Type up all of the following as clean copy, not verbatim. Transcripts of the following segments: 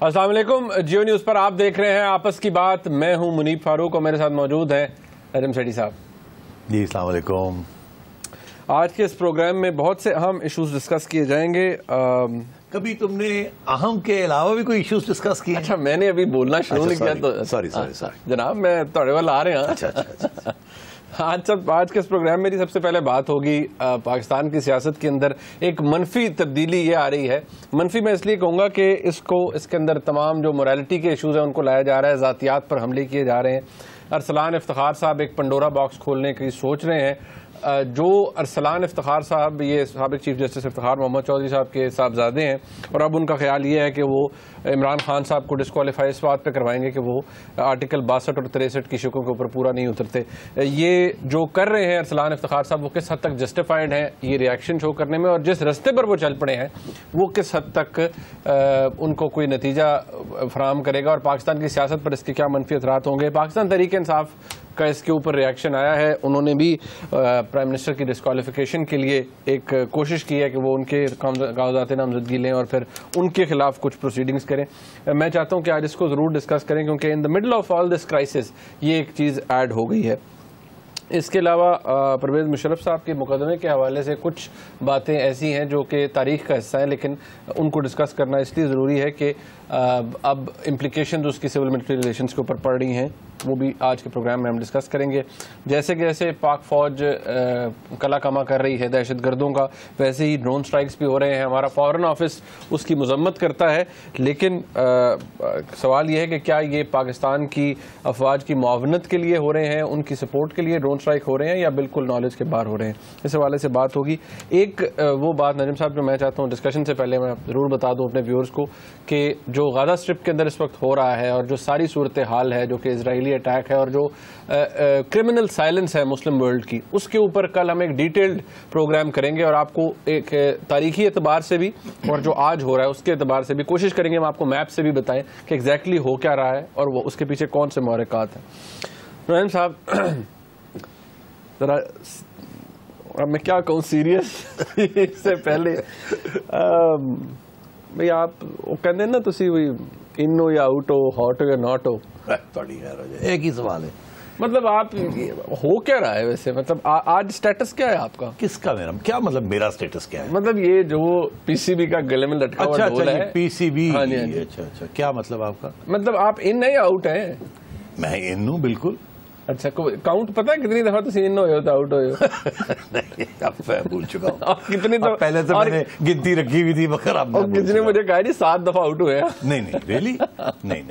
السلام علیکم، جیو نیوز پر آپ دیکھ رہے ہیں آپس کی بات. میں ہوں منیب فاروق اور میرے ساتھ موجود ہیں نجم سیٹھی صاحب. جی السلام علیکم. آج کے اس پروگرام میں بہت سے اہم ایشوز ڈسکس کیے جائیں گے. کبھی تم نے اہم کے علاوہ بھی کوئی ایشوز ڈسکس کیے؟ اچھا، میں نے ابھی بولنا شروع نہیں کیا تو سوری جناب، میں تھوڑے وال آ رہے ہیں. آج کے اس پروگرام میں سب سے پہلے بات ہوگی پاکستان کی سیاست کے اندر ایک منفی تبدیلی یہ آ رہی ہے. منفی میں اس لیے کہوں گا کہ اس کے اندر تمام جو موریلٹی کے ایشوز ہیں ان کو لایا جا رہا ہے، ذاتیات پر حملے کیے جا رہے ہیں. ارسلان افتخار صاحب ایک پنڈورا باکس کھولنے کی سوچ رہے ہیں. جو ارسلان افتخار صاحب یہ سابق چیف جسٹس افتخار محمد چودھری صاحب کے صاحبزادے ہیں، اور اب ان کا خیال یہ ہے کہ وہ عمران خان صاحب کو ڈسکوالیفائی اس بات پہ کروائیں گے کہ وہ آرٹیکل 62 اور 63 کی شقوں کے اوپر پورا نہیں اترتے. یہ جو کر رہے ہیں ارسلان افتخار صاحب وہ کس حد تک جسٹیفائڈ ہیں یہ ریاکشن شو کرنے میں، اور جس رستے پر وہ چل پڑے ہیں وہ کس حد تک ان کو کوئی نتیجہ فراہم کرے گا، اور پاکستان کی سیاست پر اس کے کیا منفی اثرات ہوں گے. پاکستان تحریک انصاف کا اس کے اوپر ریاکشن آیا ہے. انہوں نے بھی پرائم منسٹر کی ڈسکوالیفیکیشن کے لیے ایک کوشش کی ہے کہ وہ ان کے کاغذات نامزدگی لیں اور پھر ان کے خلاف کچھ پروسیڈنگز کریں. میں چاہتا ہوں کہ آج اس کو ضرور ڈسکس کریں کیونکہ in the middle of all this crisis یہ ایک چیز ایڈ ہو گئی ہے. اس کے علاوہ پرویز مشرف صاحب کے مقدمے کے حوالے سے کچھ باتیں ایسی ہیں جو کہ تاریخ کا حصہ ہیں، لیکن ان کو ڈسکس کرنا اس لیے ضروری ہے کہ اب امپلیکیشنز اس کی سول ملٹری ریلیشنز کے اوپر پڑ رہی ہیں، وہ بھی آج کے پروگرام میں ہم ڈسکس کریں گے. جیسے کہ جیسے پاک فوج کلا کما کر رہی ہے دہشت گردوں کا، ویسے ہی ڈرون سٹرائکس بھی ہو رہے ہیں. ہمارا فارن آفس اس کی مذمت کرتا ہے، لیکن سوال یہ ہے کہ کیا یہ پاکستان کی افواج کی معاونت کے لیے ہو رہے ہیں، ان کی سپورٹ کے لیے ڈرون سٹرائک ہو رہے ہیں، یا بالکل نالج کے باہر ہو رہے ہیں. اس حوالے سے بات ہوگی. ایک وہ بات نجم صاحب جو میں چاہتا ہوں ڈسکشن سے پہلے میں ضرور بتا دوں اپنے ویورز کو کہ جو غزہ اسٹرپ کے اندر اس وقت ہو رہا ہے اور جو ساری صورتحال ہے جو کہ اسرائیلی اٹیک ہے اور جو کرمنل سائلنس ہے مسلم ورلڈ کی، اس کے اوپر کل ہم ایک ڈیٹیلڈ پروگرام کریں گے، اور آپ کو ایک تاریخی اعتبار سے بھی اور جو آج ہو رہا ہے اس کے اعتبار سے بھی کوشش کریں گے ہم آپ کو میپ سے بھی بتائیں کہ ایگزیکٹلی ہو کیا رہا ہے اور وہ اس کے پیچھے کون سے محرکات ہیں. نعیم صاحب ذرا اب میں کیا کہوں سیریس اس سے پہلے بھئی آپ کہتے ہیں نا تسی وہی انو یا آؤٹ ہو، ہاٹ ہو یا ناٹ ہو، ایک ہی سوال ہے. مطلب آپ ہو کیا رہا ہے ویسے؟ مطلب آج سٹیٹس کیا ہے آپ کا؟ کس کا میرا کیا مطلب میرا سٹیٹس کیا ہے؟ مطلب یہ جو پی سی بی کا گلے میں لٹکا ہوا ڈول ہے. پی سی بی. اچھا کیا مطلب آپ کا؟ مطلب آپ ان ہے یا آؤٹ ہیں؟ میں ان ہوں بالکل. اچھا، کاؤنٹ پتا ہے کتنی دفعہ تسی ان ہوئے ہو تو آؤٹ ہوئے ہو؟ اب میں بھول چکا ہوں کتنی دفعہ. پہلے تو میں نے گنتی رکھی ہوئی تھی مگر اب کسی نے مجھے کہا جی 7 دفعہ آؤٹ ہوئے. نہیں ریلی نہیں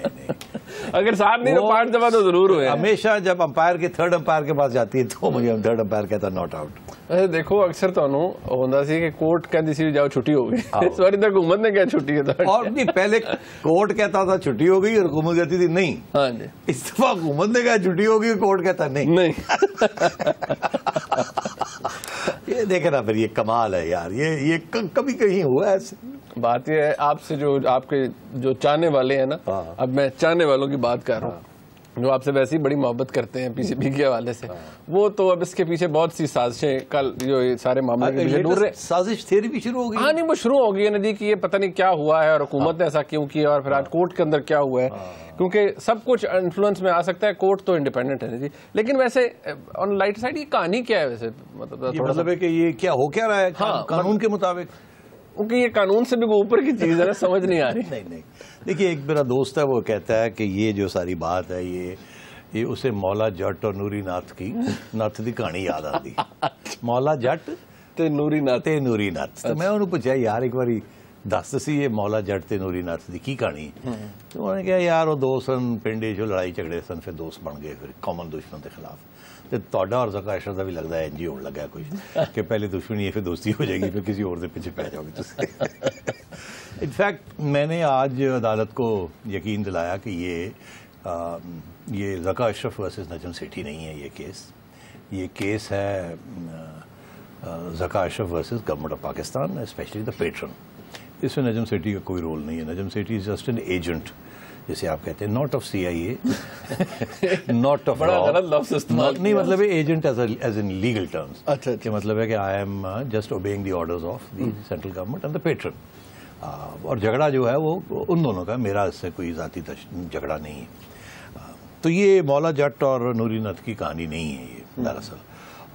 اگر 7 نہیں تو 5 دفعہ تو ضرور ہوئے. ہمیشہ جب امپائر کے تھرڈ امپائر کے پاس جاتی ہے تو مجھے تھرڈ امپائر کہتا ناٹ آؤٹ. دیکھو اکثر تمہیں ہوتا سی کہ کورٹ کہتی سی جاؤ چھٹی ہو گئی، اس بار تو حکومت نے کیا چھٹی ہے. اور نہیں، پہلے کورٹ کہتا تھا چھٹی ہو گئی اور حکومت کہتی تھی نہیں. ہاں جی، اس دفعہ حکومت نے کہا چھٹی ہو گئی اور کورٹ کہتا نہیں. یہ دیکھیں نا پھر یہ کمال ہے یار، یہ کبھی کہیں ہوا ایسے. بات یہ ہے آپ سے جو آپ کے جو چاہنے والے ہیں نا، اب میں چاہنے والوں کی بات کر رہا ہوں جو آپ سے ویسے ہی بڑی محبت کرتے ہیں پی سی بی کے حوالے سے، وہ تو اب اس کے پیچھے بہت سی سازشیں کل جو سارے معاملے کے پیچھے ڈور رہے. سازش تھیوری بھی شروع ہو گئی. ہاں نہیں، وہ شروع ہو گئی ہے نا جی کہ یہ پتہ نہیں کیا ہوا ہے اور حکومت نے ایسا کیوں کیا اور پھر آج کورٹ کے اندر کیا ہوا ہے، کیونکہ سب کچھ انفلوئنس میں آ سکتا ہے. کورٹ تو انڈیپینڈنٹ ہے جی، لیکن ویسے آن لائٹ سائڈ یہ کہانی کیا ہے ویسے؟ مطلب ہے کہ یہ کیا ہو کیا رہا ہے قانون کے مطابق؟ کیونکہ یہ قانون سے بھی اوپر کی چیز ہے نا، سمجھ نہیں آ رہی. نہیں دیکھیے، ایک میرا دوست ہے وہ کہتا ہے کہ یہ جو ساری بات ہے یہ اسے مولا جٹ اور نوری ناتھ کی کہانی یاد آتی. مولا جٹ تے نوری ناتھ. تو میں انہوں پوچھا یار ایک باری دس سی یہ مولا جٹ تے نوری ناتھ دی کی کہانی؟ تو انہوں نے کہا یار وہ دو سن پنڈے جو لڑائی جھگڑے سن پھر دوست بن گئے پھر کامن دشمن کے خلاف. تو تہاڈا اور ذکا اشرف کا بھی لگتا ہے انجی ہونے لگا کچھ کہ پہلے دشمنی ہے پھر دوستی ہو جائے گی پھر کسی اور سے پیچھے پہ جاؤ گے. انفیکٹ میں نے آج عدالت کو یقین دلایا کہ یہ ذکا اشرف ورسز نجم سیٹھی نہیں ہے. یہ کیس ہے Zaka Ashraf versus government of Pakistan, specially the patron. اس میں نجم سیٹھی کا کوئی رول نہیں ہے. Najam Sethi is just an agent جسے آپ کہتے ہیں، not of C I A, not of نہیں، مطلب agent as in legal terms. کہ مطلب ہے کہ I am just obeying the orders of the central government and the pattern. اور جھگڑا جو ہے وہ ان دونوں کا، میرا اس سے کوئی ذاتی جھگڑا نہیں ہے. تو یہ مولا جٹ اور نوری نتھ کی کہانی نہیں ہے یہ دراصل.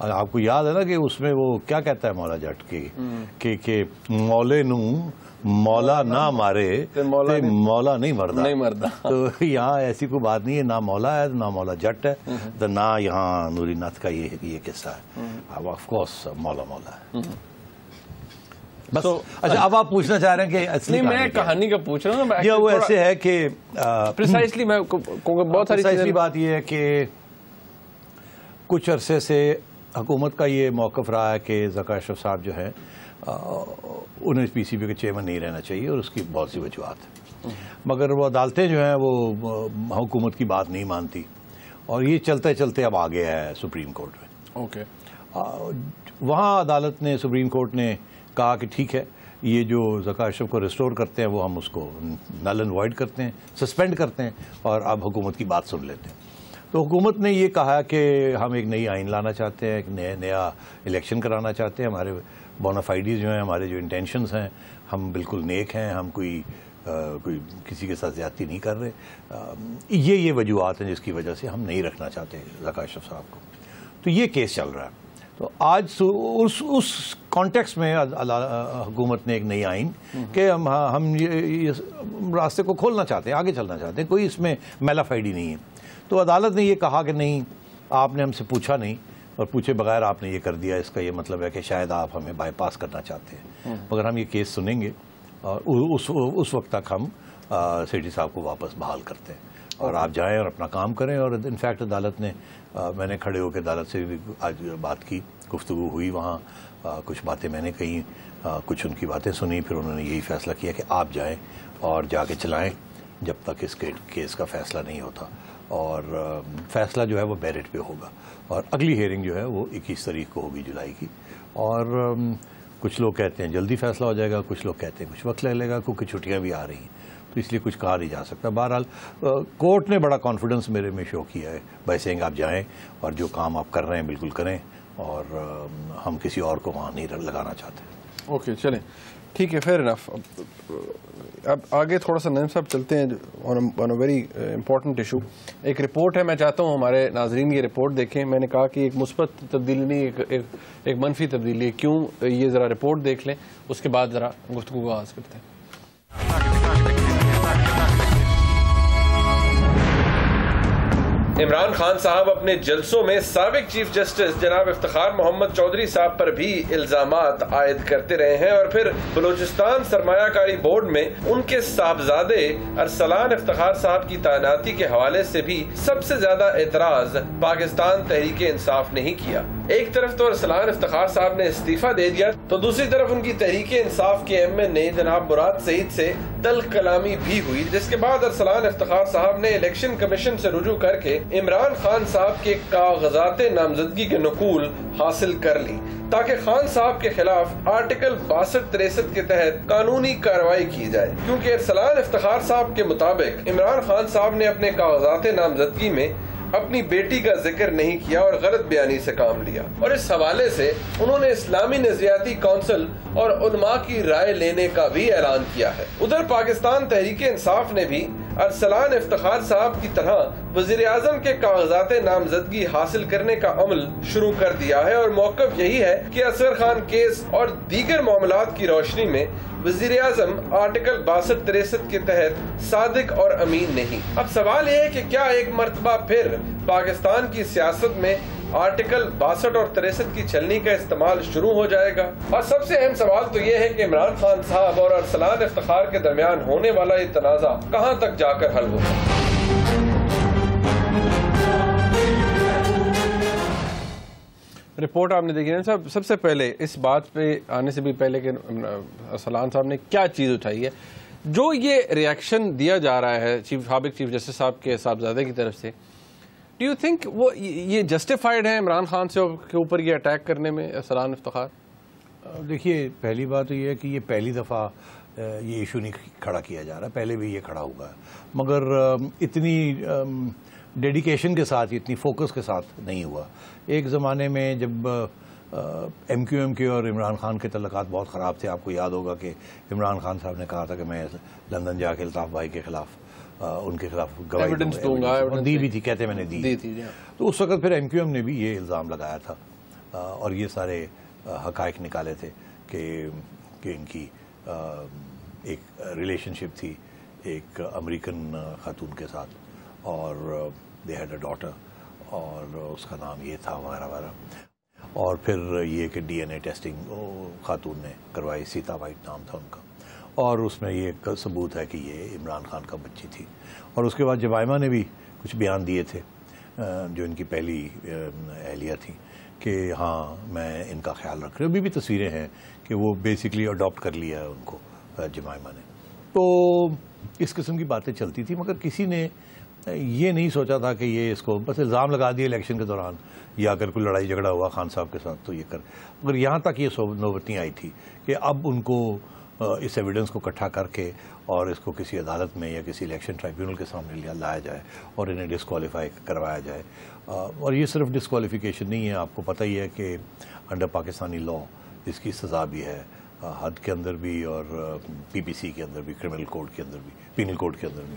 آپ کو یاد ہے نا کہ اس میں وہ کیا کہتا ہے مولا جٹ کہ مولے نو مولا نہ مارے مولا نہیں مردا. تو یہاں ایسی کوئی بات نہیں ہے، نہ مولا ہے نہ مولا جٹ ہے، تو نہ یہاں نوری نتھ کا یہ قصہ ہے. آف کورس مولا ہے بس. اچھا اب آپ پوچھنا چاہ رہے ہیں کہ اصلی میں کہانی کا پوچھ رہا ہوں. یہ وہ ایسے ہے کہ پریسائسلی میں بہت ساری بات یہ ہے کہ کچھ عرصے سے حکومت کا یہ موقف رہا ہے کہ ذکا اشرف صاحب جو ہیں انہیں پی سی بی کے چیئرمین نہیں رہنا چاہیے، اور اس کی بہت سی وجوہات ہیں. مگر وہ عدالتیں جو ہیں وہ حکومت کی بات نہیں مانتی، اور یہ چلتے چلتے اب آ گیا ہے سپریم کورٹ میں. اوکے. وہاں عدالت نے، سپریم کورٹ نے کہا کہ ٹھیک ہے، یہ جو ذکا اشرف کو ریسٹور کرتے ہیں وہ ہم اس کو نل اینڈ وائڈ کرتے ہیں، سسپینڈ کرتے ہیں، اور اب حکومت کی بات سن لیتے ہیں. تو حکومت نے یہ کہا کہ ہم ایک نئی آئین لانا چاہتے ہیں، ایک نیا الیکشن کرانا چاہتے ہیں. ہمارے بونافائیڈیز جو ہیں، ہمارے جو انٹینشنز ہیں، ہم بالکل نیک ہیں، ہم کوئی کسی کے ساتھ زیادتی نہیں کر رہے. یہ وجوہات ہیں جس کی وجہ سے ہم نہیں رکھنا چاہتے ذکا اشرف صاحب کو. تو یہ کیس چل رہا ہے. تو آج اس کانٹیکس میں حکومت نے ایک نئی آئین کہ ہم یہ راستے کو کھولنا چاہتے ہیں، آگے چلنا چاہتے ہیں، کوئی اس میں میلا فائڈی نہیں ہے. تو عدالت نے یہ کہا کہ نہیں، آپ نے ہم سے پوچھا نہیں، اور پوچھے بغیر آپ نے یہ کر دیا، اس کا یہ مطلب ہے کہ شاید آپ ہمیں بائی پاس کرنا چاہتے ہیں. مگر ہم یہ کیس سنیں گے، اور اس وقت تک ہم سیٹھی صاحب کو واپس بحال کرتے ہیں، اور آپ جائیں اور اپنا کام کریں. اور انفیکٹ عدالت نے، میں نے کھڑے ہو کے عدالت سے بھی آج بات کی، گفتگو ہوئی وہاں، کچھ باتیں میں نے کہیں، کچھ ان کی باتیں سنی. پھر انہوں نے یہی فیصلہ کیا کہ آپ جائیں اور جا کے چلائیں جب تک اس کیس کا فیصلہ نہیں ہوتا. اور فیصلہ جو ہے وہ میرٹ پہ ہوگا، اور اگلی ہیئرنگ جو ہے وہ 21 تاریخ کو ہوگی جولائی کی. اور کچھ لوگ کہتے ہیں جلدی فیصلہ ہو جائے گا، کچھ لوگ کہتے ہیں کچھ وقت لے گا، کیونکہ چھٹیاں بھی آ رہی ہیں، تو اس لیے کچھ کہا نہیں جا سکتا. بہرحال کورٹ نے بڑا کانفیڈنس میرے میں شو کیا ہے بائی سیئنگ آپ جائیں اور جو کام آپ کر رہے ہیں بالکل کریں، اور ہم کسی اور کو وہاں نہیں لگانا چاہتے. اوکے چلیں ٹھیک ہے، فیئر انف. اب آگے تھوڑا سا نعیم صاحب چلتے ہیں آن اے ویری امپورٹنٹ ایشو. ایک رپورٹ ہے، میں چاہتا ہوں ہمارے ناظرین یہ رپورٹ دیکھیں. میں نے کہا کہ ایک مثبت تبدیلی نہیں، ایک منفی تبدیلی ہے. کیوں؟ یہ ذرا رپورٹ دیکھ لیں، اس کے بعد ذرا گفتگو کا آغاز کرتے ہیں. عمران خان صاحب اپنے جلسوں میں سابق چیف جسٹس جناب افتخار محمد چودھری صاحب پر بھی الزامات عائد کرتے رہے ہیں، اور پھر بلوچستان سرمایہ کاری بورڈ میں ان کے صاحبزادے ارسلان افتخار صاحب کی تعیناتی کے حوالے سے بھی سب سے زیادہ اعتراض پاکستان تحریک انصاف نے ہی کیا. ایک طرف تو ارسلان افتخار صاحب نے استعفیٰ دے دیا، تو دوسری طرف ان کی تحریک انصاف کے ایم این اے جناب مراد سعید سے تلخ کلامی بھی ہوئی، جس کے بعد ارسلان افتخار صاحب نے الیکشن کمیشن سے رجوع کر کے عمران خان صاحب کے کاغذات نامزدگی کے نقول حاصل کر لی، تاکہ خان صاحب کے خلاف آرٹیکل 62-63 کے تحت قانونی کارروائی کی جائے. کیونکہ ارسلان افتخار صاحب کے مطابق عمران خان صاحب نے اپنے کاغذات نامزدگی میں اپنی بیٹی کا ذکر نہیں کیا اور غلط بیانی سے کام لیا، اور اس حوالے سے انہوں نے اسلامی نظریاتی کونسل اور علماء کی رائے لینے کا بھی اعلان کیا ہے. ادھر پاکستان تحریک انصاف نے بھی ارسلان افتخار صاحب کی طرح وزیر اعظم کے کاغذات نامزدگی حاصل کرنے کا عمل شروع کر دیا ہے، اور موقف یہی ہے کہ اصغر خان کیس اور دیگر معاملات کی روشنی میں وزیر اعظم آرٹیکل 62-63 کے تحت صادق اور امین نہیں. اب سوال یہ ہے کہ کیا ایک مرتبہ پھر پاکستان کی سیاست میں آرٹیکل 62 اور 63 کی چھلنی کا استعمال شروع ہو جائے گا؟ اور سب سے اہم سوال تو یہ ہے کہ عمران خان صاحب اور ارسلان افتخار کے درمیان ہونے والا یہ تنازع کہاں تک جا کر حل ہوگا؟ رپورٹ آپ نے دیکھی نا صاحب. سب سے پہلے اس بات پہ آنے سے بھی پہلے کہ ارسلان صاحب نے کیا چیز اٹھائی ہے، جو یہ ریاکشن دیا جا رہا ہے سابق چیف جسٹس صاحب کے صاحبزادے کی طرف سے، ڈو یو تھنک وہ یہ جسٹیفائڈ ہے عمران خان سے کے اوپر یہ اٹیک کرنے میں ارسلان افتخار؟ دیکھیے، پہلی بات تو یہ ہے کہ یہ پہلی دفعہ یہ ایشو نہیں کھڑا کیا جا رہا، پہلے بھی یہ کھڑا ہوا ہے، مگر اتنی ڈیڈیکیشن کے ساتھ، اتنی فوکس کے ساتھ نہیں ہوا. ایک زمانے میں جب ایم کیو ایم کے اور عمران خان کے تعلقات بہت خراب تھے. آپ کو یاد ہوگا کہ عمران خان صاحب نے کہا تھا کہ میں لندن جا کے الطاف بھائی کے خلاف ان کے خلاف گواہی دوں گا, دی بھی تھی, کہتے میں نے دی تھی. تو اس وقت پھر ایم کیو ایم نے بھی یہ الزام لگایا تھا اور یہ سارے حقائق نکالے تھے کہ ان کی ایک ریلیشن شپ تھی ایک امریکن خاتون کے ساتھ, اور دے ہیڈ اے ڈاٹر, اور اس کا نام یہ تھا وغیرہ وغیرہ. اور پھر یہ کہ ڈی این اے ٹیسٹنگ خاتون نے کروائی, سیتا وائٹ نام تھا ان کا, اور اس میں یہ ثبوت ہے کہ یہ عمران خان کا بچی تھی. اور اس کے بعد جمائمہ نے بھی کچھ بیان دیے تھے جو ان کی پہلی اہلیہ تھی کہ ہاں میں ان کا خیال رکھ رہی ہوں. ابھی بھی تصویریں ہیں کہ وہ بیسکلی اڈاپٹ کر لیا ہے ان کو جمائمہ نے. تو اس قسم کی باتیں چلتی تھی, مگر کسی نے یہ نہیں سوچا تھا کہ یہ اس کو بس الزام لگا دیا الیکشن کے دوران, یا اگر کوئی لڑائی جھگڑا ہوا خان صاحب کے ساتھ تو یہ کر. مگر یہاں تک یہ نوبتیں آئی تھی کہ اب ان کو اس ایویڈنس کو اکٹھا کر کے اور اس کو کسی عدالت میں یا کسی الیکشن ٹرائیبیونل کے سامنے لایا جائے اور انہیں ڈسکوالیفائی کروایا جائے. اور یہ صرف ڈسکوالیفیکیشن نہیں ہے, آپ کو پتہ ہی ہے کہ انڈر پاکستانی لا اس کی سزا بھی ہے, حد کے اندر بھی اور پی پی سی کے اندر بھی, کرمنل کوڈ کے اندر بھی, پینل کوڈ کے اندر بھی.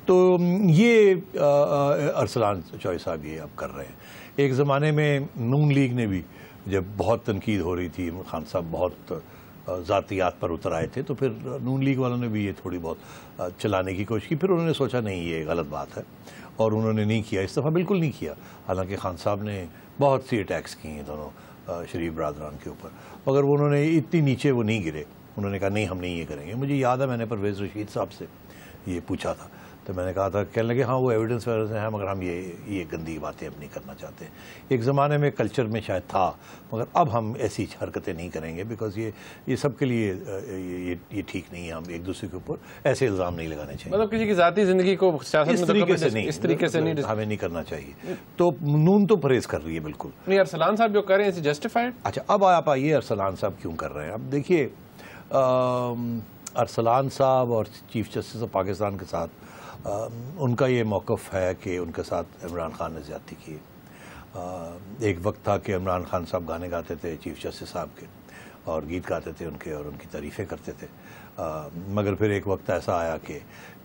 تو یہ ارسلان چوئی صاحب یہ اب کر رہے ہیں. ایک زمانے میں نون لیگ نے بھی جب بہت تنقید ہو رہی تھی, خان صاحب بہت ذاتیات پر اتر آئے تھے, تو پھر نون لیگ والوں نے بھی یہ تھوڑی بہت چلانے کی کوشش کی. پھر انہوں نے سوچا نہیں یہ غلط بات ہے, اور انہوں نے نہیں کیا, اس دفعہ بالکل نہیں کیا. حالانکہ خان صاحب نے بہت سی اٹیکس کی ہیں دونوں شریف برادران کے اوپر, مگر انہوں نے اتنی نیچے وہ نہیں گرے. انہوں نے کہا نہیں ہم نہیں یہ کریں گے. مجھے یاد ہے میں نے پرویز رشید صاحب سے یہ پوچھا تھا, تو میں نے کہا تھا, کہنے لگے ہاں وہ ایویڈنس وغیرہ ہیں مگر ہم یہ گندی باتیں اب نہیں کرنا چاہتے. ایک زمانے میں کلچر میں شاید تھا, مگر اب ہم ایسی حرکتیں نہیں کریں گے, بیکاز یہ سب کے لیے یہ ٹھیک نہیں ہے. ہم ایک دوسرے کے اوپر ایسے الزام نہیں لگانے چاہیے, مطلب کسی کی ذاتی زندگی کو اس طریقے سے نہیں ہمیں نہیں کرنا چاہیے. تو نون تو پرہیز کر رہی ہے بالکل نہیں. ارسلان صاحب جو کر رہے ہیں جسٹیفائڈ. اچھا اب آپ آئیے ارسلان صاحب کیوں کر رہے ہیں. اب دیکھیے ارسلان صاحب اور چیف جسٹس آف پاکستان کے ساتھ ان کا یہ موقف ہے کہ ان کے ساتھ عمران خان نے زیادتی کی. ایک وقت تھا کہ عمران خان صاحب گانے گاتے تھے چیف جسٹس صاحب کے, اور گیت گاتے تھے ان کے, اور ان کی تعریفیں کرتے تھے. مگر پھر ایک وقت ایسا آیا کہ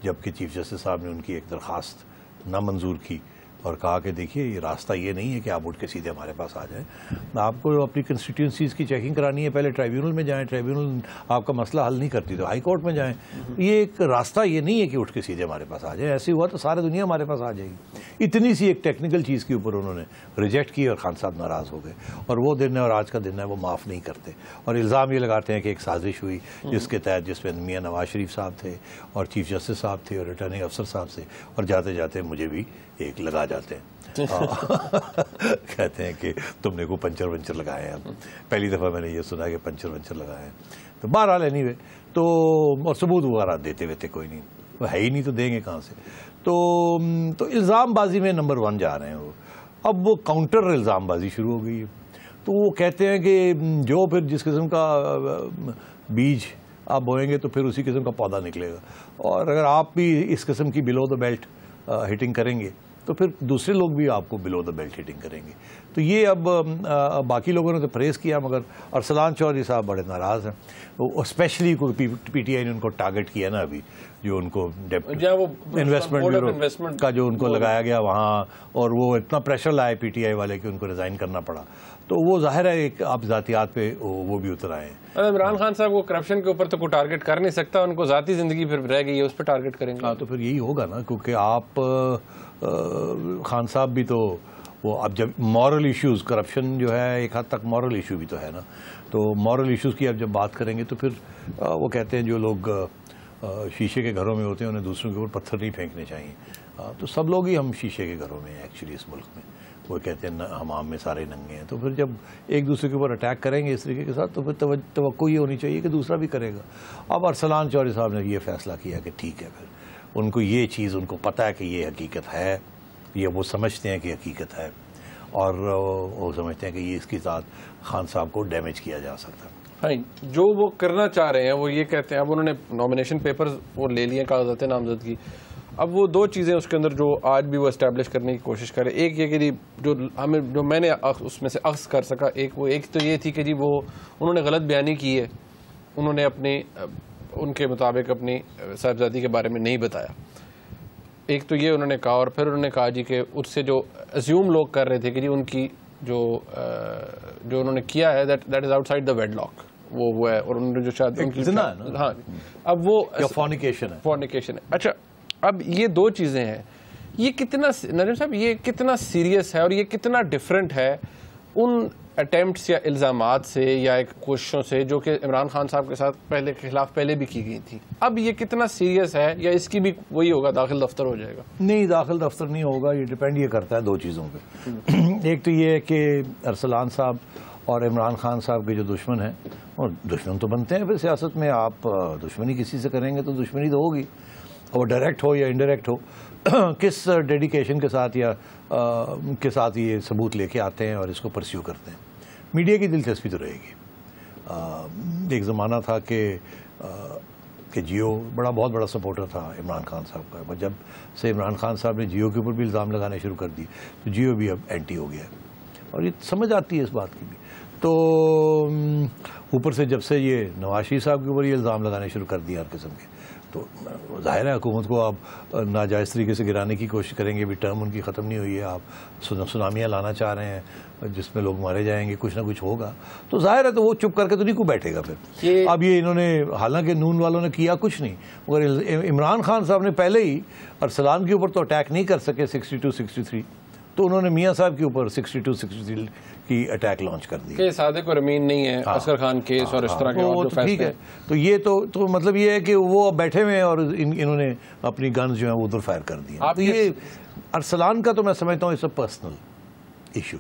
جب کہ چیف جسٹس صاحب نے ان کی ایک درخواست نامنظور کی اور کہا کہ دیکھیے یہ راستہ یہ نہیں ہے کہ آپ اٹھ کے سیدھے ہمارے پاس آ جائیں, آپ کو اپنی کنسٹیٹوئنسیز کی چیکنگ کرانی ہے, پہلے ٹرائیبیونل میں جائیں, ٹرائیبیونل آپ کا مسئلہ حل نہیں کرتی تو ہائی کورٹ میں جائیں. یہ ایک راستہ یہ نہیں ہے کہ اٹھ کے سیدھے ہمارے پاس آ جائیں. ایسے ہوا تو سارے دنیا ہمارے پاس آ جائے گی. اتنی سی ایک ٹیکنیکل چیز کے اوپر انہوں نے ریجیکٹ کی اور خان صاحب ناراض ہو گئے, اور وہ دن ہے اور آج کا دن ہے وہ معاف نہیں کرتے, اور الزام یہ لگاتے ہیں کہ ایک سازش ہوئی جس کے تحت جس میں میاں نواز شریف صاحب تھے اور چیف جسٹس صاحب تھے اور ریٹرننگ افسر صاحب سے, اور جاتے جاتے مجھے بھی ایک لگا جاتے ہیں. کہتے ہیں کہ تم نے کو پنچر ونچر لگائے ہیں. پہلی دفعہ میں نے یہ سنا کہ پنچر ونچر لگائے ہیں. تو بہرحال اینی وے تو اور ثبوت وغیرہ دیتے ہوئے کوئی نہیں, وہ ہے ہی نہیں تو دیں گے کہاں سے. تو الزام بازی میں نمبر 1 جا رہے ہیں وہ. اب وہ کاؤنٹر الزام بازی شروع ہو گئی ہے. تو وہ کہتے ہیں کہ جو پھر جس قسم کا بیج آپ بوئیں گے تو پھر اسی قسم کا پودا نکلے گا, اور اگر آپ بھی اس قسم کی بلو دا بیلٹ ہٹنگ کریں گے تو پھر دوسرے لوگ بھی آپ کو بلو دا بیلٹ ہٹنگ کریں گے. تو یہ اب باقی لوگوں نے تو پریز کیا, مگر ارسلان چوہدری صاحب بڑے ناراض ہیں. اسپیشلی پی ٹی آئی نے ان کو ٹارگٹ کیا نا ابھی, جو ان کو انویسٹمنٹ کا جو ان کو لگایا گیا وہاں, اور وہ اتنا پریشر لائے پی ٹی آئی والے کہ ان کو ریزائن کرنا پڑا. تو وہ ظاہر ہے ایک آپ ذاتیات پہ وہ بھی اتر آئے ہیں. عمران خان صاحب کو کرپشن کے اوپر تو کوئی ٹارگٹ کر نہیں سکتا, ان کو ذاتی زندگی پھر رہ گئی ہے اس پہ ٹارگٹ کریں گے. ہاں تو پھر یہی ہوگا نا, کیونکہ آپ خان صاحب بھی تو وہ اب جب مورل ایشوز, کرپشن جو ہے ایک حد تک مورل ایشو بھی تو ہے نا, تو مورل ایشوز کی اب جب بات کریں گے تو پھر وہ کہتے ہیں جو لوگ شیشے کے گھروں میں ہوتے ہیں انہیں دوسروں کے اوپر پتھر نہیں پھینکنے چاہیے. تو سب لوگ ہی ہم شیشے کے گھروں میں ہیں ایکچولی اس ملک میں. وہ کہتے ہیں ہمام میں سارے ننگے ہیں. تو پھر جب ایک دوسرے کے اوپر اٹیک کریں گے اس طریقے کے ساتھ تو پھر توقع یہ ہونی چاہیے کہ دوسرا بھی کرے گا. اب ارسلان چوہدری صاحب نے یہ فیصلہ کیا کہ ٹھیک ہے, پھر ان کو یہ چیز ان کو پتہ ہے کہ یہ حقیقت ہے, یہ وہ سمجھتے ہیں کہ حقیقت ہے, اور وہ سمجھتے ہیں کہ یہ اس کے ساتھ خان صاحب کو ڈیمیج کیا جا سکتا ہے. جو وہ کرنا چاہ رہے ہیں وہ یہ کہتے ہیں, اب انہوں نے نامینیشن پیپرز وہ لے لیے, کاغذات نامزدگی, اب وہ دو چیزیں اس کے اندر جو آج بھی وہ اسٹیبلش کرنے کی کوشش کرے, ایک یہ کہ جی جو میں نے اس میں سے اخذ کر سکا, ایک تو یہ تھی کہ جی وہ انہوں نے غلط بیانی کی ہے, انہوں نے ان کے مطابق اپنی صاحبزادی کے بارے میں نہیں بتایا. ایک تو یہ انہوں نے کہا, اور پھر انہوں نے کہا جی کہ اس سے جو اسیوم لوگ کر رہے تھے کہ جی ان کی جو انہوں نے کیا ہے that is outside the wedlock, وہ ہے, اور انہوں نے جو شاید ہاں اب وہ فورنیکیشن ہے. اچھا اب یہ دو چیزیں ہیں, یہ کتنا نجم صاحب یہ کتنا سیریس ہے اور یہ کتنا ڈفرینٹ ہے ان اٹیمپٹس یا الزامات سے یا ایک کوششوں سے جو کہ عمران خان صاحب کے ساتھ خلاف پہلے بھی کی گئی تھی. اب یہ کتنا سیریس ہے, یا اس کی بھی وہی ہوگا داخل دفتر ہو جائے گا؟ نہیں, داخل دفتر نہیں ہوگا, یہ ڈیپینڈ یہ کرتا ہے دو چیزوں پہ. ایک تو یہ ہے کہ ارسلان صاحب اور عمران خان صاحب کے جو دشمن ہیں, اور دشمن تو بنتے ہیں پھر سیاست میں, آپ دشمنی کسی سے کریں گے تو دشمنی تو ہوگی, وہ ڈائریکٹ ہو یا انڈائریکٹ ہو, کس ڈیڈیکیشن کے ساتھ یا کے ساتھ یہ ثبوت لے کے آتے ہیں اور اس کو پرسیو کرتے ہیں. میڈیا کی دلچسپی تو رہے گی. ایک زمانہ تھا کہ جیو بہت بڑا سپورٹر تھا عمران خان صاحب کا, جب سے عمران خان صاحب نے جیو کے اوپر بھی الزام لگانے شروع کر دیے تو جیو بھی اب اینٹی ہو گیا ہے, اور یہ سمجھ آتی ہے اس بات کی بھی. تو اوپر سے جب سے یہ نواز شریف صاحب کے اوپر یہ الزام لگانے شروع کر دیا ہر قسم کے, تو ظاہر ہے حکومت کو آپ ناجائز طریقے سے گرانے کی کوشش کریں گے. بھی ٹرم ان کی ختم نہیں ہوئی ہے, آپ سونامیاں لانا چاہ رہے ہیں جس میں لوگ مارے جائیں گے, کچھ نہ کچھ ہوگا, تو ظاہر ہے تو وہ چپ کر کے تو نہیں کو بیٹھے گا پھر. اب یہ انہوں نے, حالانکہ نون والوں نے کیا کچھ نہیں, مگر عمران خان صاحب نے پہلے ہی ارسلان کے اوپر تو اٹیک نہیں کر سکے 62-63, تو انہوں نے میاں صاحب کے اوپر 62-63 کی اٹیک لانچ کر دی. صادق اور امین نہیں ہے, اصغر خان کیس اور اس طرح کے ٹھیک ہے. تو یہ تو مطلب یہ ہے کہ وہ بیٹھے ہوئے ہیں اور انہوں نے اپنی گنز جو ہیں وہ ادھر فائر کر دی. تو یہ ارسلان کا تو میں سمجھتا ہوں اٹس اے پرسنل ایشو,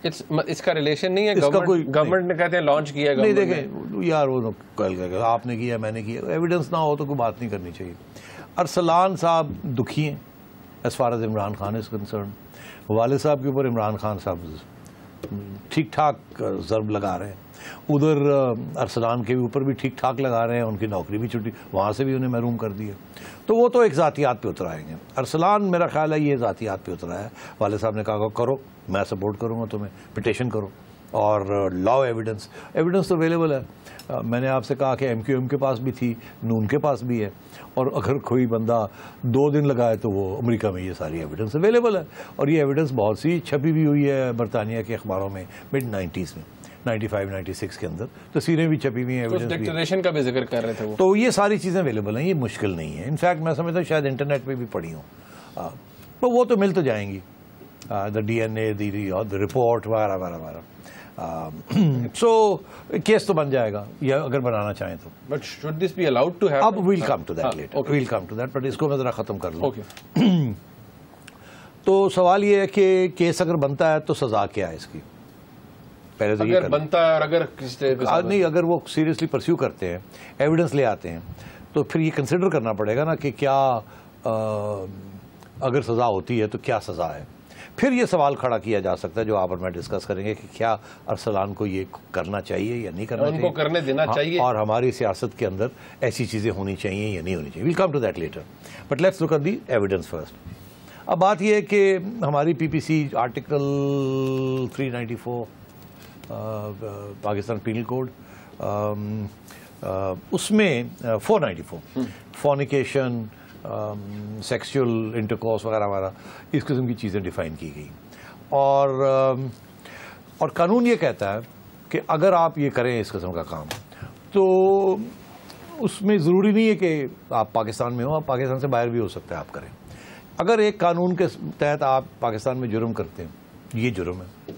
اس کا ریلیشن نہیں ہے گورنمنٹ نے کہتے ہیں لانچ کیا. نہیں دیکھیں یار, وہ آپ نے کیا میں نے کیا, ایویڈنس نہ ہو تو کوئی بات نہیں کرنی چاہیے. ارسلان صاحب دکھی ہیں as far as Imran Khan is concern. والد صاحب کے اوپر عمران خان صاحب ٹھیک ٹھاک ضرب لگا رہے ہیں, ادھر ارسلان کے اوپر بھی ٹھیک ٹھاک لگا رہے ہیں, ان کی نوکری بھی چھٹی, وہاں سے بھی انہیں محروم کر دیا. تو وہ تو ایک ذاتیات پہ اتر آئیں گے. ارسلان میرا خیال ہے یہ ذاتیات پہ اترا ہے. والد صاحب نے کہا کرو, میں سپورٹ کروں گا تمہیں, پٹیشن کرو, اور لاؤ ایویڈنس تو اویلیبل ہے. میں نے آپ سے کہا کہ ایم کیو ایم کے پاس بھی تھی, نون کے پاس بھی ہے, اور اگر کوئی بندہ 2 دن لگائے تو وہ امریکہ میں یہ ساری ایویڈنس اویلیبل ہے. اور یہ ایویڈنس بہت سی چھپی بھی ہوئی ہے برطانیہ کے اخباروں میں mid-90s میں, 95-96 کے اندر تصویریں بھی چھپی ہوئی ہیں, ڈکٹیٹرشن کا بھی ذکر کر رہے تھے وہ. تو یہ ساری چیزیں اویلیبل ہیں, یہ مشکل نہیں ہے. انفیکٹ میں سمجھتا ہوں شاید انٹرنیٹ پہ بھی پڑھی ہوں, تو وہ تو مل تو جائیں گی, the D N A, the report وغیرہ وغیرہ. سو کیس تو بن جائے گا, یا اگر بنانا چاہیں تو. But should this be allowed to happen? اب we'll come to that later, we'll come to that, but اس کو میں ذرا ختم کر لوں. تو سوال یہ ہے کہ کیس اگر بنتا ہے تو سزا کیا ہے اس کی؟ پہلے تو اگر بنتا ہے, اور اگر نہیں, اگر وہ سیریسلی پرسیو کرتے ہیں, ایویڈنس لے آتے ہیں, تو پھر یہ کنسیڈر کرنا پڑے گا نا کہ کیا اگر سزا ہوتی ہے تو کیا سزا ہے. پھر یہ سوال کھڑا کیا جا سکتا ہے جو آپ اور میں ڈسکس کریں گے کہ کیا ارسلان کو یہ کرنا چاہیے یا نہیں کرنا چاہیے, ان کو کرنے دینا چاہیے, اور ہماری سیاست کے اندر ایسی چیزیں ہونی چاہیے یا نہیں ہونی چاہیے. Well come to that later, but let's look at the evidence first. اب بات یہ ہے کہ ہماری P P C article 394 Pakistan penal code, اس میں 494 فورنیکیشن, سیکسچل انٹرکورس وغیرہ وغیرہ اس قسم کی چیزیں ڈیفائن کی گئی. اور قانون یہ کہتا ہے کہ اگر آپ یہ کریں اس قسم کا کام, تو اس میں ضروری نہیں ہے کہ آپ پاکستان میں ہو, آپ پاکستان سے باہر بھی ہو سکتا ہے آپ کریں. اگر ایک قانون کے تحت آپ پاکستان میں جرم کرتے ہیں, یہ جرم ہے,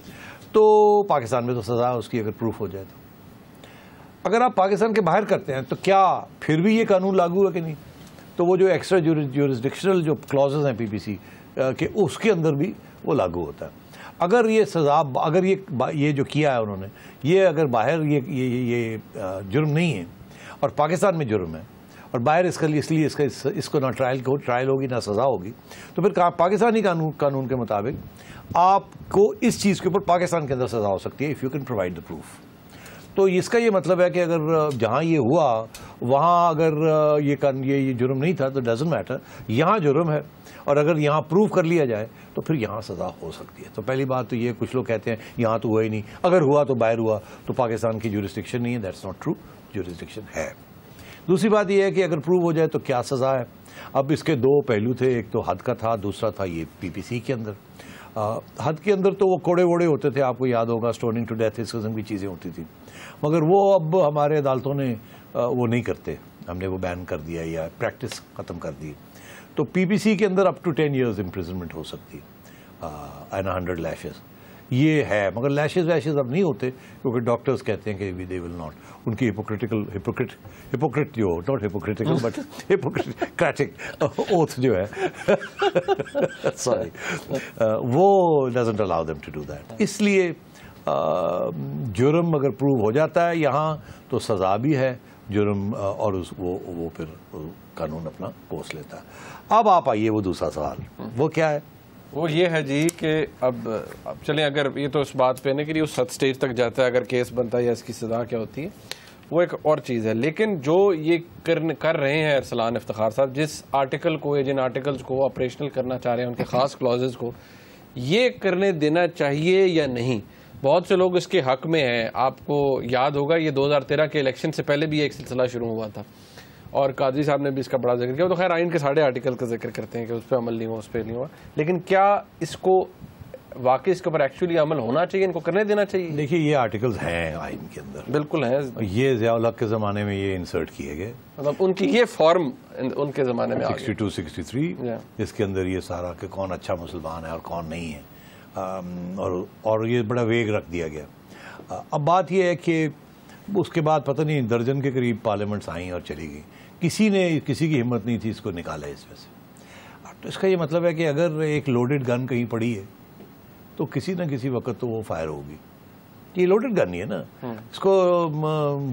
تو پاکستان میں تو سزا ہے اس کی اگر پروف ہو جائے تو. اگر آپ پاکستان کے باہر کرتے ہیں تو کیا پھر بھی یہ قانون لاگو ہے کہ نہیں؟ تو وہ جو ایکسٹرا جورسڈکشنل جو کلازز ہیں پی پی سی کے, اس کے اندر بھی وہ لاگو ہوتا ہے. اگر یہ سزا, اگر یہ جو کیا ہے انہوں نے, یہ اگر باہر یہ جرم نہیں ہے اور پاکستان میں جرم ہے, اور باہر اس لیے اس کو نہ ٹرائل ہوگی نہ سزا ہوگی, تو پھر پاکستانی قانون کے مطابق آپ کو اس چیز کے اوپر پاکستان کے اندر سزا ہو سکتی ہے if you can provide the proof. تو اس کا یہ مطلب ہے کہ اگر جہاں یہ ہوا وہاں اگر یہ جرم نہیں تھا تو ڈزنٹ میٹر، یہاں جرم ہے اور اگر یہاں پروف کر لیا جائے تو پھر یہاں سزا ہو سکتی ہے. تو پہلی بات تو یہ، کچھ لوگ کہتے ہیں یہاں تو ہوا ہی نہیں، اگر ہوا تو باہر ہوا تو پاکستان کی جورسڈکشن نہیں ہے. دیٹس ناٹ ٹرو، جورسڈکشن ہے. دوسری بات یہ ہے کہ اگر پروو ہو جائے تو کیا سزا ہے. اب اس کے دو پہلو تھے، ایک تو حد کا تھا، دوسرا تھا یہ پی پی سی کے اندر. حد کے اندر تو وہ کوڑے ووڑے ہوتے تھے، آپ کو یاد ہوگا، اسٹوننگ ٹو ڈیتھ، اس قسم کی چیزیں ہوتی تھیں، مگر وہ اب ہمارے عدالتوں نے وہ نہیں کرتے، ہم نے وہ بین کر دیا یا پریکٹس ختم کر دی. تو پی پی سی کے اندر اپ ٹو 10 ایئرز امپریزنمنٹ ہو سکتی اینڈ 100 لیشز، یہ ہے. مگر لیشز ویشز اب نہیں ہوتے کیونکہ ڈاکٹرز کہتے ہیں کہ دے ول ناٹ. ان کی ہپوکریٹ جو not hypocritical but hippocratic oath جو ہے سوری، وہ doesn't allow them to do that. اس لیے جرم اگر پروو ہو جاتا ہے یہاں تو سزا بھی ہے جرم، اور وہ پھر قانون اپنا کورس لیتا ہے. اب آپ آئیے وہ دوسرا سوال، وہ کیا ہے؟ وہ یہ ہے جی کہ اب چلیں، اگر یہ تو اس بات پہ نہیں کہ اس حد سٹیج تک جاتا ہے اگر کیس بنتا ہے یا اس کی سزا کیا ہوتی ہے، وہ ایک اور چیز ہے. لیکن جو یہ کر رہے ہیں ارسلان افتخار صاحب، جس آرٹیکل کو یا جن آرٹیکلز کو آپریشنل کرنا چاہ رہے ہیں، ان کے خاص کلازز کو یہ کرنے دینا چاہیے یا نہیں؟ بہت سے لوگ اس کے حق میں ہیں. آپ کو یاد ہوگا یہ 2013 کے الیکشن سے پہلے بھی ایک سلسلہ شروع ہوا تھا اور قاضی صاحب نے بھی اس کا بڑا ذکر کیا. وہ تو خیر آئین کے ساڑھے آرٹیکل کا ذکر کرتے ہیں کہ اس پہ عمل نہیں ہوا، اس پہ نہیں ہوا، لیکن کیا اس کو واقعی اس کے اوپر ایکچولی عمل ہونا چاہیے، ان کو کرنے دینا چاہیے؟ دیکھیے یہ آرٹیکلز ہیں آئین کے اندر، بالکل ہیں. یہ ضیاء الحق کے زمانے میں یہ انسرٹ کیے گئے، مطلب ان کی یہ فارم ان کے زمانے میں 62 63 اس کے اندر یہ سارا کہ کون اچھا مسلمان ہے اور کون نہیں ہے، اور یہ بڑا ویگ رکھ دیا گیا. اب بات یہ ہے کہ اس کے بعد پتہ نہیں درجن کے قریب پارلیمنٹس آئیں اور چلی گئیں، کسی کی ہمت نہیں تھی اس کو نکالے اس میں سے. تو اس کا یہ مطلب ہے کہ اگر ایک لوڈڈ گن کہیں پڑی ہے تو کسی نہ کسی وقت تو وہ فائر ہوگی. یہ لوڈڈ گن نہیں ہے نا، اس کو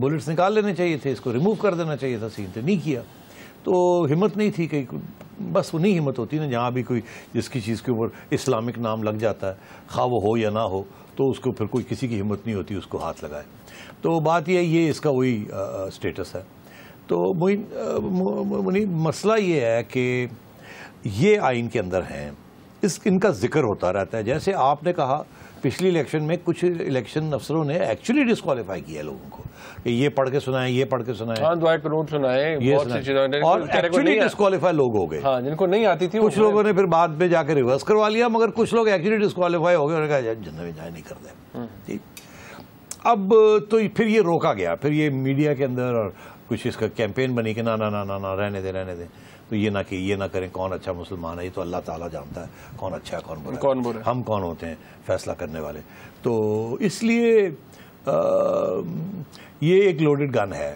بلٹس نکال لینے چاہیے تھے، اس کو ریموو کر دینا چاہیے تھا سین سے، نہیں کیا. تو ہمت نہیں تھی کہ بس وہ نہیں ہمت ہوتی نا، جہاں بھی کوئی جس کی چیز کے اوپر اسلامک نام لگ جاتا ہے، خواہ وہ ہو یا نہ ہو، تو اس کو پھر کوئی کسی کی ہمت نہیں ہوتی اس کو ہاتھ لگائے. تو بات یہ اس کا وہی سٹیٹس ہے. تو مسئلہ یہ ہے کہ یہ آئین کے اندر ہیں، ان کا ذکر ہوتا رہتا ہے. جیسے آپ نے کہا پچھلی الیکشن میں کچھ الیکشن افسروں نے ایکچولی ڈسکوالیفائی کیا لوگوں کو کہ یہ پڑھ کے سنائیں، یہ پڑھ کے سنائیں، اور ایکچولی ڈسکوالیفائی لوگ ہو گئے جن کو نہیں آتی تھی. کچھ لوگوں نے پھر بعد میں جا کے ریورس کروا لیا، مگر کچھ لوگ ایکچولی ڈسکوالیفائی ہو گئے اور کہا جنت میں جائے نہیں کرتے. ٹھیک، اب تو پھر یہ روکا گیا، پھر یہ میڈیا کے اندر اور کچھ اس کا کیمپین بنی کہ نہ رہنے دیں. تو یہ نہ کریں، کون اچھا مسلمان ہے، یہ تو اللہ تعالیٰ جانتا ہے کون اچھا ہے کون برا ہے، ہم کون ہوتے ہیں فیصلہ کرنے والے. تو اس لیے یہ ایک لوڈڈ گن ہے،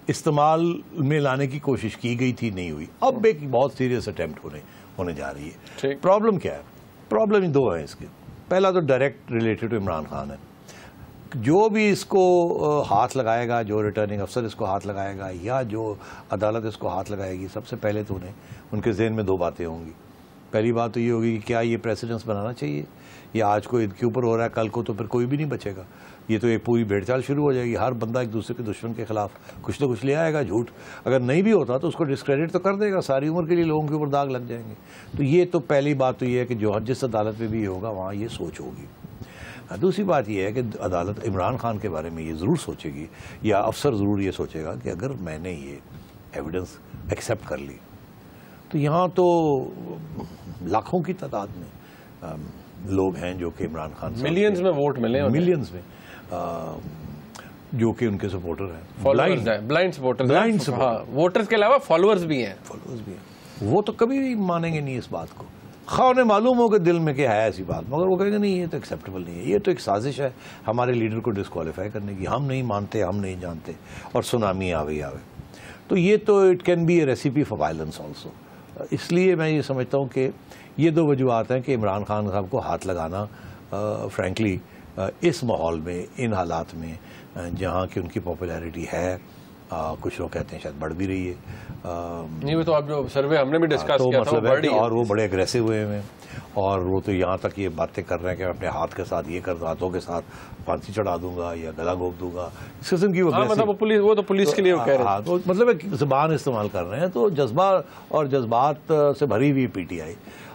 استعمال میں لانے کی کوشش کی گئی تھی، نہیں ہوئی. اب ایک بہت سیریس اٹیمپٹ ہونے جا رہی ہے. پرابلم کیا ہے؟ پرابلم دو ہیں اس کے. پہلا تو direct related to Imran Khan ہے. جو بھی اس کو ہاتھ لگائے گا، جو ریٹرننگ افسر اس کو ہاتھ لگائے گا یا جو عدالت اس کو ہاتھ لگائے گی، سب سے پہلے تو ان کے ذہن میں دو باتیں ہوں گی. پہلی بات تو یہ ہوگی کہ کیا یہ پریسیڈنس بنانا چاہیے، یا آج کو ان کے اوپر ہو رہا ہے، کل کو تو پھر کوئی بھی نہیں بچے گا. یہ تو ایک پوری بھیڑ چال شروع ہو جائے گی، ہر بندہ ایک دوسرے کے دشمن کے خلاف کچھ نہ کچھ لے آئے گا جھوٹ. اگر نہیں بھی ہوتا تو اس کو ڈسکریڈٹ تو کر دے گا، ساری عمر کے لیے لوگوں کے اوپر داغ لگ جائیں گے. تو یہ تو پہلی بات تو یہ ہے کہ جو جس عدالت میں بھی یہ ہوگا وہاں یہ سوچ ہوگی. دوسری بات یہ ہے کہ عدالت عمران خان کے بارے میں یہ ضرور سوچے گی، یا افسر ضرور یہ سوچے گا کہ اگر میں نے یہ ایویڈنس ایکسیپٹ کر لی تو یہاں تو لاکھوں کی تعداد میں لوگ ہیں جو کہ عمران خان ملینز میں ووٹ ملے، ملینز میں جو کہ ان کے سپورٹر ہیں، بلائنڈ سپورٹر، ووٹرز کے علاوہ فالوورز بھی ہیں. وہ تو کبھی بھی مانیں گے نہیں اس بات کو، خواہ انہیں معلوم ہو کہ دل میں کیا ہے ایسی بات، مگر وہ کہیں گے نہیں یہ تو ایکسیپٹیبل نہیں ہے، یہ تو ایک سازش ہے ہمارے لیڈر کو ڈسکوالیفائی کرنے کی، ہم نہیں مانتے، ہم نہیں جانتے، اور سونامی آوے. تو یہ تو it can be a recipe for violence also. اس لیے میں یہ سمجھتا ہوں کہ یہ دو وجوہات ہیں کہ عمران خان صاحب کو ہاتھ لگانا فرینکلی اس ماحول میں، ان حالات میں جہاں کہ ان کی پاپولیرٹی ہے کچھ لوگ کہتے ہیں شاید بڑھ بھی رہی ہے. نہیں وہ تو آپ جو سروے ہم نے بھی ڈسکس کیا تھا اور وہ بڑے اگریسو ہوئے ہیں اور وہ تو یہاں تک یہ باتیں کر رہے ہیں کہ اپنے ہاتھ کے ساتھ یہ کر ہاتھوں کے ساتھ پھانسی چڑھا دوں گا یا گلا گھونپ دوں گا, اس قسم کی وہ پولیس کے لیے کہہ رہے ہیں. مطلب ایک زبان استعمال کر رہے ہیں تو جذبات سے بھری ہوئی پی ٹی آئی.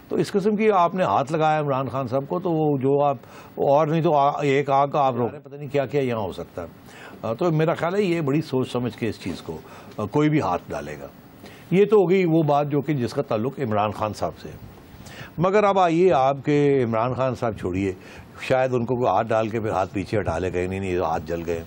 تو اس قسم کی آپ نے ہاتھ لگایا عمران خان صاحب کو, تو وہ جو آپ اور نہیں تو ایک آگ کا آپ روک رہے ہیں, پتہ نہیں کیا کیا یہاں ہو سکتا ہے. تو میرا خیال ہے یہ بڑی سوچ سمجھ کے اس چیز کو کوئی بھی ہاتھ ڈالے گا. یہ تو ہو گئی وہ بات جو کہ جس کا تعلق عمران خان صاحب سے. مگر اب آئیے آپ کے عمران خان صاحب چھوڑیے, شاید ان کو کوئی ہاتھ ڈال کے پھر ہاتھ پیچھے ہٹا لے گئے, نہیں ہاتھ جل گئے.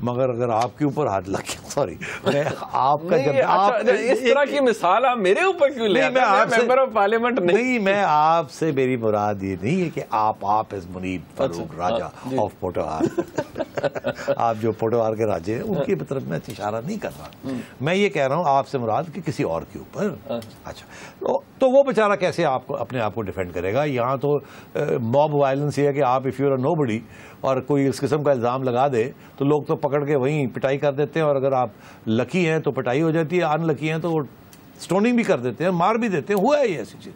مگر اگر آپ کے اوپر ہاتھ لگ گیا, سوری آپ کا جب اس طرح کی مثال آپ میرے اوپر کیوں لے آتے ہیں؟ ممبر آف پارلیمنٹ نہیں, میں آپ سے میری مراد یہ نہیں ہے کہ آپ از منیب فاروق راجہ آف پوٹوہار, آپ جو پوٹوہار کے راجے ہیں ان کی طرف میں اشارہ نہیں کر رہا. میں یہ کہہ رہا ہوں آپ سے مراد کہ کسی اور کے اوپر. اچھا تو وہ بیچارہ کیسے اپنے آپ کو ڈیفینڈ کرے گا؟ یہاں تو موب وائلنس یہ ہے کہ آپ اف یو آر نو بڈی اور کوئی اس قسم کا الزام لگا دے تو لوگ تو پکڑ کے وہیں پٹائی کر دیتے ہیں, اور اگر آپ لکی ہیں تو پٹائی ہو جاتی ہے, ان لکی ہیں تو وہ سٹوننگ بھی کر دیتے ہیں, مار بھی دیتے ہیں. ہوا ہے یہ ایسی چیز,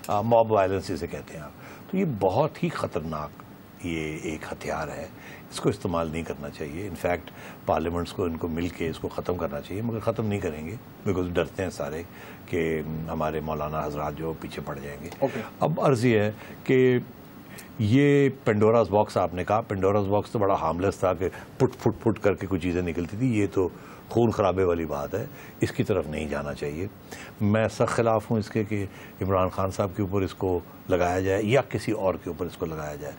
موب وائلنس جسے کہتے ہیں آپ. تو یہ بہت ہی خطرناک یہ ایک ہتھیار ہے, اس کو استعمال نہیں کرنا چاہیے. انفیکٹ پارلیمنٹس کو ان کو مل کے اس کو ختم کرنا چاہیے, مگر ختم نہیں کریں گے بیکاز ڈرتے ہیں سارے کہ ہمارے مولانا حضرات جو پیچھے پڑ جائیں گے. اب عرض یہ ہے کہ یہ پینڈوراز باکس آپ نے کہا, پینڈوراز باکس تو بڑا ہارملیس تھا کہ پٹ کر کے کچھ چیزیں نکلتی تھی. یہ تو خون خرابے والی بات ہے, اس کی طرف نہیں جانا چاہیے. میں سخت خلاف ہوں اس کے کہ عمران خان صاحب کے اوپر اس کو لگایا جائے یا کسی اور کے اوپر اس کو لگایا جائے.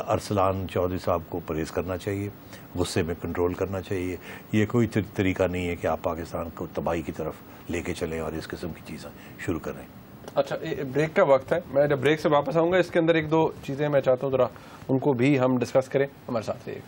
ارسلان چودھری صاحب کو پرہیز کرنا چاہیے, غصے میں کنٹرول کرنا چاہیے. یہ کوئی طریقہ نہیں ہے کہ آپ پاکستان کو تباہی کی طرف لے کے چلیں اور اس قسم کی چیزیں شروع کریں. اچھا بریک کا وقت ہے, میں جب بریک سے واپس آؤں گا اس کے اندر ایک دو چیزیں میں چاہتا ہوں ذرا ان کو بھی ہم ڈسکس کریں. ہمارے ساتھ رہیے.